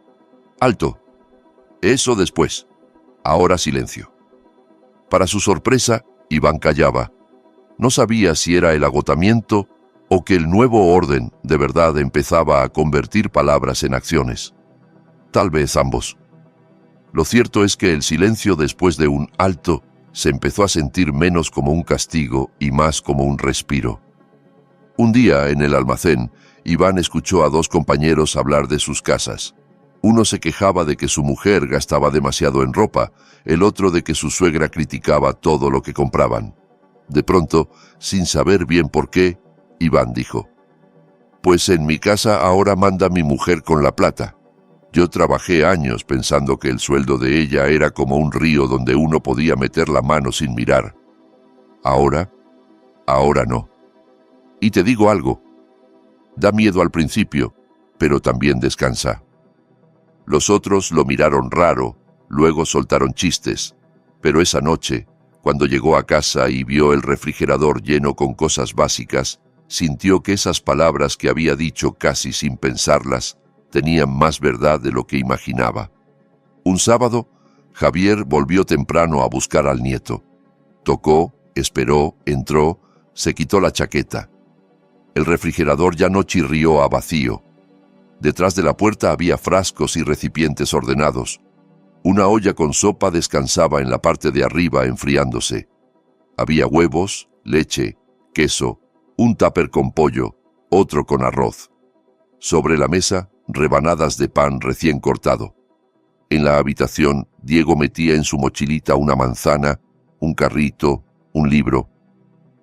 «Alto. Eso después. Ahora silencio». Para su sorpresa, Iván callaba. No sabía si era el agotamiento ¿O que el nuevo orden de verdad empezaba a convertir palabras en acciones? Tal vez ambos. Lo cierto es que el silencio después de un alto se empezó a sentir menos como un castigo y más como un respiro. Un día, en el almacén, Iván escuchó a dos compañeros hablar de sus casas. Uno se quejaba de que su mujer gastaba demasiado en ropa, el otro de que su suegra criticaba todo lo que compraban. De pronto, sin saber bien por qué, Iván dijo: «Pues en mi casa ahora manda mi mujer con la plata. Yo trabajé años pensando que el sueldo de ella era como un río donde uno podía meter la mano sin mirar. Ahora no. Y te digo algo, da miedo al principio, pero también descansa». Los otros lo miraron raro, luego soltaron chistes, pero esa noche, cuando llegó a casa y vio el refrigerador lleno con cosas básicas, sintió que esas palabras que había dicho casi sin pensarlas tenían más verdad de lo que imaginaba. Un sábado, Javier volvió temprano a buscar al nieto. Tocó, esperó, entró, se quitó la chaqueta. El refrigerador ya no chirrió a vacío. Detrás de la puerta había frascos y recipientes ordenados. Una olla con sopa descansaba en la parte de arriba enfriándose. Había huevos, leche, queso, un tupper con pollo, otro con arroz. Sobre la mesa, rebanadas de pan recién cortado. En la habitación, Diego metía en su mochilita una manzana, un carrito, un libro.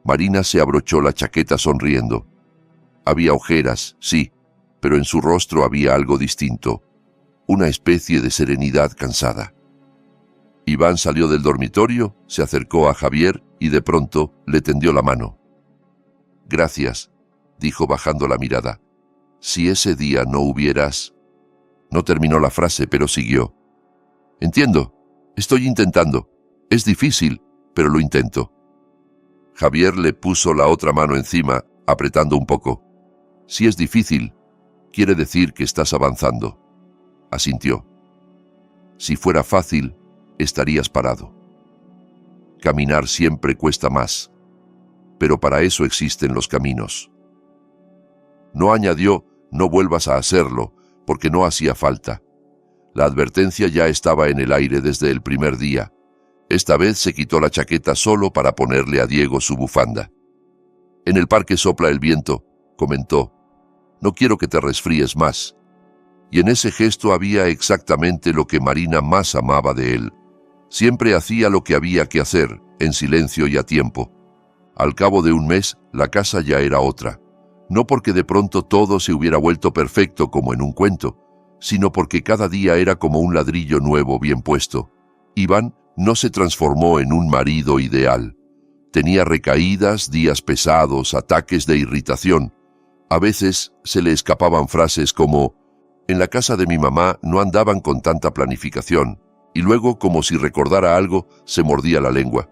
Marina se abrochó la chaqueta sonriendo. Había ojeras, sí, pero en su rostro había algo distinto, una especie de serenidad cansada. Iván salió del dormitorio, se acercó a Javier y de pronto le tendió la mano. «Gracias», dijo bajando la mirada. «Si ese día no hubieras...». No terminó la frase, pero siguió. «Entiendo, estoy intentando. Es difícil, pero lo intento». Javier le puso la otra mano encima, apretando un poco. «Si es difícil, quiere decir que estás avanzando». Asintió. «Si fuera fácil, estarías parado. Caminar siempre cuesta más, pero para eso existen los caminos». No añadió: «No vuelvas a hacerlo», porque no hacía falta. La advertencia ya estaba en el aire desde el primer día. Esta vez se quitó la chaqueta solo para ponerle a Diego su bufanda. «En el parque sopla el viento», comentó. «No quiero que te resfríes más». Y en ese gesto había exactamente lo que Marina más amaba de él. Siempre hacía lo que había que hacer, en silencio y a tiempo. Al cabo de un mes, la casa ya era otra. No porque de pronto todo se hubiera vuelto perfecto como en un cuento, sino porque cada día era como un ladrillo nuevo bien puesto. Iván no se transformó en un marido ideal. Tenía recaídas, días pesados, ataques de irritación. A veces se le escapaban frases como: «En la casa de mi mamá no andaban con tanta planificación», y luego, como si recordara algo, se mordía la lengua.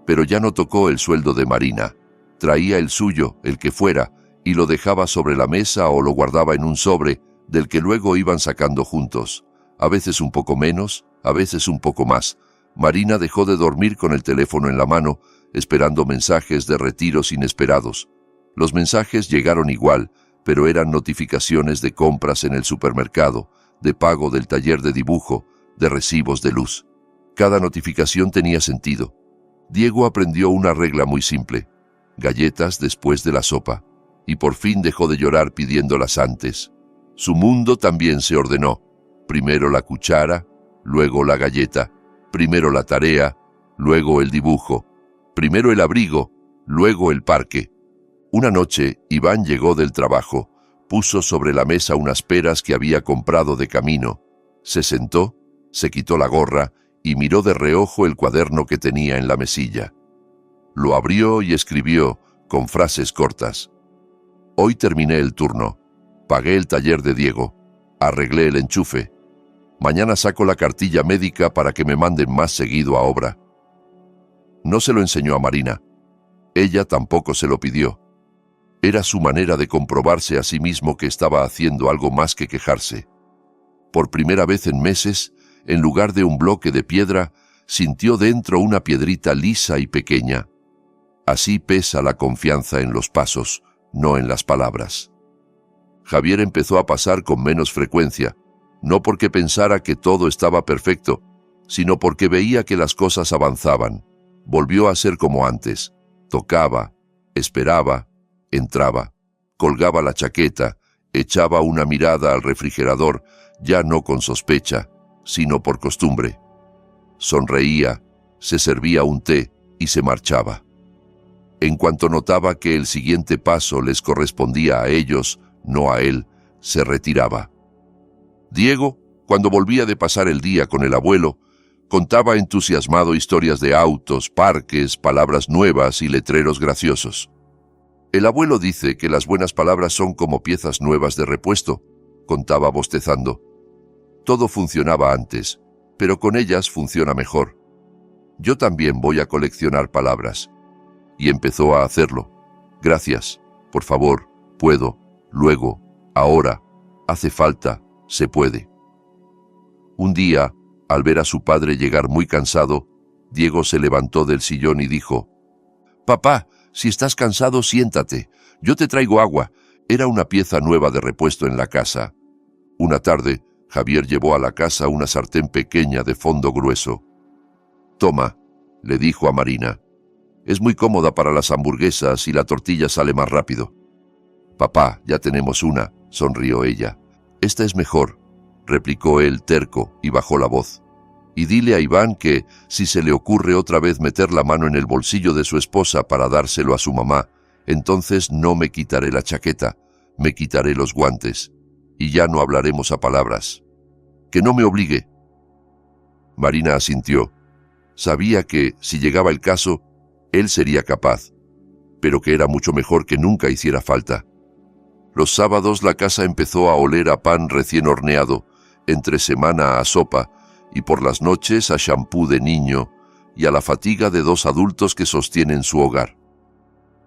Pero ya no tocó el sueldo de Marina. Traía el suyo, el que fuera, y lo dejaba sobre la mesa o lo guardaba en un sobre, del que luego iban sacando juntos. A veces un poco menos, a veces un poco más. Marina dejó de dormir con el teléfono en la mano, esperando mensajes de retiros inesperados. Los mensajes llegaron igual, pero eran notificaciones de compras en el supermercado, de pago del taller de dibujo, de recibos de luz. Cada notificación tenía sentido. Diego aprendió una regla muy simple: galletas después de la sopa, y por fin dejó de llorar pidiéndolas antes. Su mundo también se ordenó. Primero la cuchara, luego la galleta, primero la tarea, luego el dibujo, primero el abrigo, luego el parque. Una noche, Iván llegó del trabajo, puso sobre la mesa unas peras que había comprado de camino, se sentó, se quitó la gorra y miró de reojo el cuaderno que tenía en la mesilla. Lo abrió y escribió, con frases cortas: «Hoy terminé el turno, pagué el taller de Diego, arreglé el enchufe. Mañana saco la cartilla médica para que me manden más seguido a obra». No se lo enseñó a Marina. Ella tampoco se lo pidió. Era su manera de comprobarse a sí mismo que estaba haciendo algo más que quejarse. Por primera vez en meses, en lugar de un bloque de piedra, sintió dentro una piedrita lisa y pequeña. Así pesa la confianza en los pasos, no en las palabras. Javier empezó a pasar con menos frecuencia, no porque pensara que todo estaba perfecto, sino porque veía que las cosas avanzaban. Volvió a ser como antes. Tocaba, esperaba, entraba, colgaba la chaqueta, echaba una mirada al refrigerador, ya no con sospecha, sino por costumbre. Sonreía, se servía un té y se marchaba. En cuanto notaba que el siguiente paso les correspondía a ellos, no a él, se retiraba. Diego, cuando volvía de pasar el día con el abuelo, contaba entusiasmado historias de autos, parques, palabras nuevas y letreros graciosos. El abuelo dice que las buenas palabras son como piezas nuevas de repuesto, contaba bostezando. Todo funcionaba antes, pero con ellas funciona mejor. Yo también voy a coleccionar palabras. Y empezó a hacerlo. Gracias, por favor, puedo, luego, ahora, hace falta, se puede. Un día, al ver a su padre llegar muy cansado, Diego se levantó del sillón y dijo: «Papá, si estás cansado, siéntate. Yo te traigo agua». Era una pieza nueva de repuesto en la casa. Una tarde, Javier llevó a la casa una sartén pequeña de fondo grueso. «Toma», le dijo a Marina. «Es muy cómoda para las hamburguesas y la tortilla sale más rápido». «Papá, ya tenemos una», sonrió ella. «Esta es mejor», replicó él terco y bajó la voz. «Y dile a Iván que, si se le ocurre otra vez meter la mano en el bolsillo de su esposa para dárselo a su mamá, entonces no me quitaré la chaqueta, me quitaré los guantes, y ya no hablaremos a palabras. Que no me obligue». Marina asintió. Sabía que, si llegaba el caso, él sería capaz, pero que era mucho mejor que nunca hiciera falta. Los sábados la casa empezó a oler a pan recién horneado, entre semana a sopa, y por las noches a champú de niño y a la fatiga de dos adultos que sostienen su hogar.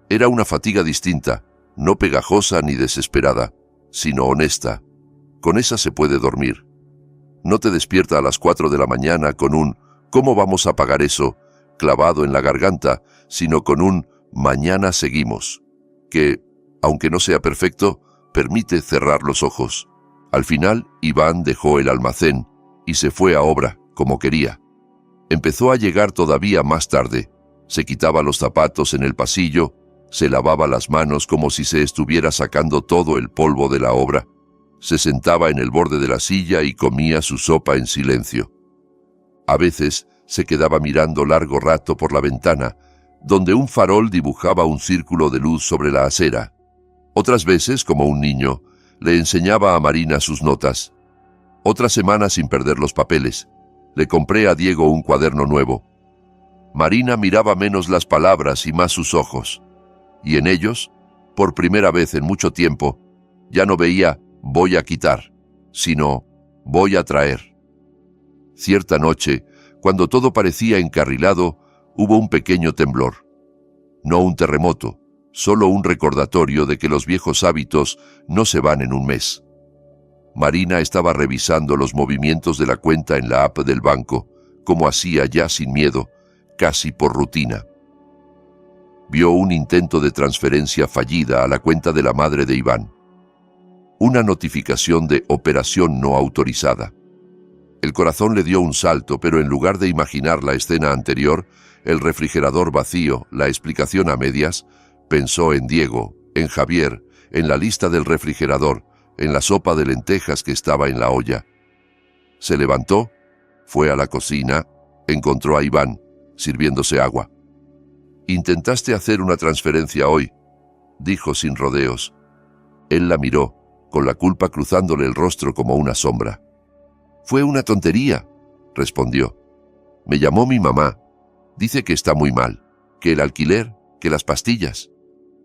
Era una fatiga distinta, no pegajosa ni desesperada, sino honesta. Con esa se puede dormir. No te despierta a las 4 de la mañana con un «¿Cómo vamos a pagar eso?» clavado en la garganta, sino con un «mañana seguimos», que, aunque no sea perfecto, permite cerrar los ojos. Al final, Iván dejó el almacén y se fue a obra, como quería. Empezó a llegar todavía más tarde. Se quitaba los zapatos en el pasillo, se lavaba las manos como si se estuviera sacando todo el polvo de la obra. Se sentaba en el borde de la silla y comía su sopa en silencio. A veces se quedaba mirando largo rato por la ventana, donde un farol dibujaba un círculo de luz sobre la acera. Otras veces, como un niño, le enseñaba a Marina sus notas. Otra semana sin perder los papeles. Le compré a Diego un cuaderno nuevo. Marina miraba menos las palabras y más sus ojos. Y en ellos, por primera vez en mucho tiempo, ya no veía «voy a quitar», sino «voy a traer». Cierta noche, cuando todo parecía encarrilado, hubo un pequeño temblor. No un terremoto, solo un recordatorio de que los viejos hábitos no se van en un mes. Marina estaba revisando los movimientos de la cuenta en la app del banco, como hacía ya sin miedo, casi por rutina. Vio un intento de transferencia fallida a la cuenta de la madre de Iván. Una notificación de operación no autorizada. El corazón le dio un salto, pero en lugar de imaginar la escena anterior, el refrigerador vacío, la explicación a medias, pensó en Diego, en Javier, en la lista del refrigerador, en la sopa de lentejas que estaba en la olla. Se levantó, fue a la cocina, encontró a Iván, sirviéndose agua. «¿Intentaste hacer una transferencia hoy?», dijo sin rodeos. Él la miró, con la culpa cruzándole el rostro como una sombra. «Fue una tontería», respondió. «Me llamó mi mamá. Dice que está muy mal, que el alquiler, que las pastillas.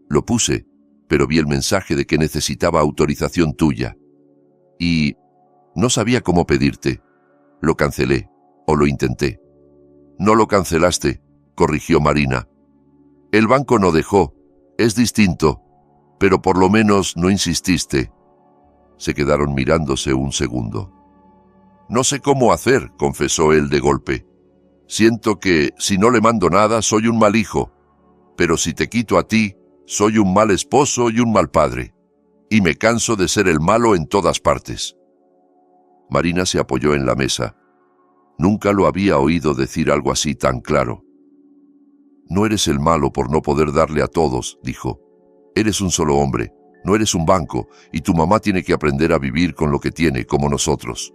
Lo puse, pero vi el mensaje de que necesitaba autorización tuya. Y no sabía cómo pedirte. Lo cancelé, o lo intenté». «No lo cancelaste», corrigió Marina. «El banco no dejó, es distinto, pero por lo menos no insististe». Se quedaron mirándose un segundo. «No sé cómo hacer», confesó él de golpe. «Siento que, si no le mando nada, soy un mal hijo, pero si te quito a ti, Soy un mal esposo y un mal padre, y me canso de ser el malo en todas partes. Marina se apoyó en la mesa. Nunca lo había oído decir algo así tan claro. No eres el malo por no poder darle a todos, dijo. Eres un solo hombre, no eres un banco, y tu mamá tiene que aprender a vivir con lo que tiene, como nosotros.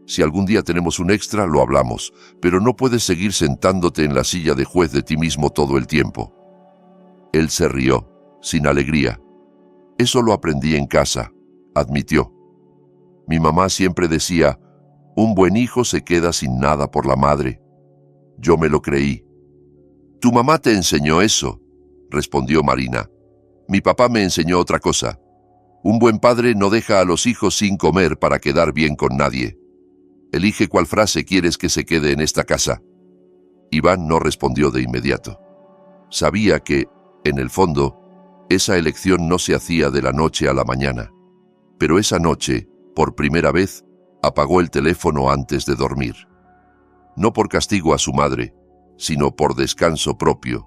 Si algún día tenemos un extra, lo hablamos, pero no puedes seguir sentándote en la silla de juez de ti mismo todo el tiempo. Él se rió, sin alegría. Eso lo aprendí en casa, admitió. Mi mamá siempre decía, un buen hijo se queda sin nada por la madre. Yo me lo creí. Tu mamá te enseñó eso, respondió Marina. Mi papá me enseñó otra cosa. Un buen padre no deja a los hijos sin comer para quedar bien con nadie. Elige cuál frase quieres que se quede en esta casa. Iván no respondió de inmediato. Sabía que, en el fondo, esa elección no se hacía de la noche a la mañana. Pero esa noche, por primera vez, apagó el teléfono antes de dormir. No por castigo a su madre, sino por descanso propio.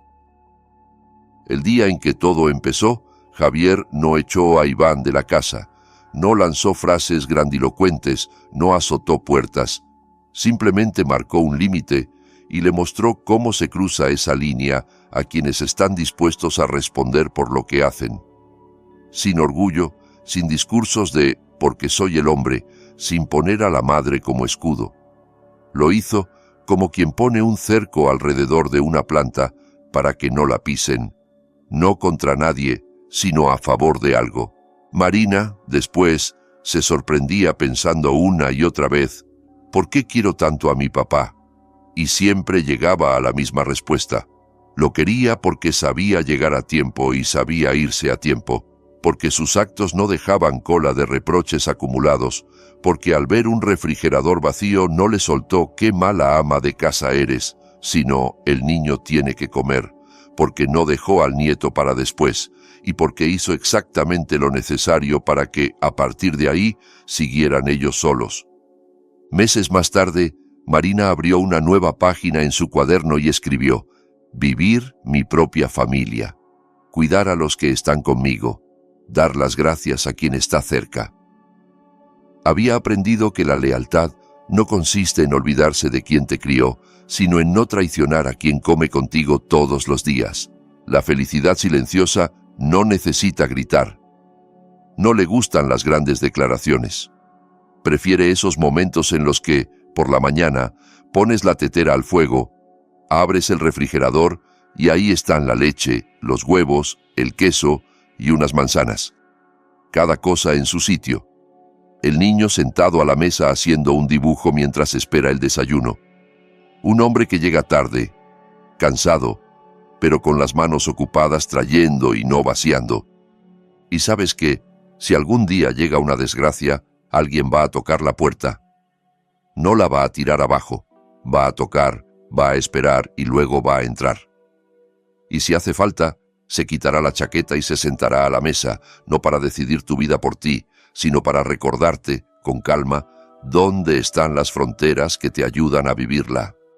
El día en que todo empezó, Javier no echó a Iván de la casa, no lanzó frases grandilocuentes, no azotó puertas, simplemente marcó un límite y le mostró cómo se cruza esa línea a quienes están dispuestos a responder por lo que hacen. Sin orgullo, sin discursos de «porque soy el hombre», sin poner a la madre como escudo. Lo hizo como quien pone un cerco alrededor de una planta para que no la pisen, no contra nadie, sino a favor de algo. Marina, después, se sorprendía pensando una y otra vez, ¿por qué quiero tanto a mi papá? Y siempre llegaba a la misma respuesta. Lo quería porque sabía llegar a tiempo y sabía irse a tiempo, porque sus actos no dejaban cola de reproches acumulados, porque al ver un refrigerador vacío no le soltó «qué mala ama de casa eres», sino «el niño tiene que comer», porque no dejó al nieto para después, y porque hizo exactamente lo necesario para que, a partir de ahí, siguieran ellos solos. Meses más tarde, Marina abrió una nueva página en su cuaderno y escribió: «Vivir mi propia familia, cuidar a los que están conmigo, dar las gracias a quien está cerca». Había aprendido que la lealtad no consiste en olvidarse de quien te crió, sino en no traicionar a quien come contigo todos los días. La felicidad silenciosa no necesita gritar. No le gustan las grandes declaraciones. Prefiere esos momentos en los que, por la mañana, pones la tetera al fuego, abres el refrigerador y ahí están la leche, los huevos, el queso y unas manzanas. Cada cosa en su sitio. El niño sentado a la mesa haciendo un dibujo mientras espera el desayuno. Un hombre que llega tarde, cansado, pero con las manos ocupadas trayendo y no vaciando. Y sabes que, si algún día llega una desgracia, alguien va a tocar la puerta. No la va a tirar abajo, va a tocar, va a esperar y luego va a entrar. Y si hace falta, se quitará la chaqueta y se sentará a la mesa, no para decidir tu vida por ti, sino para recordarte, con calma, dónde están las fronteras que te ayudan a vivirla.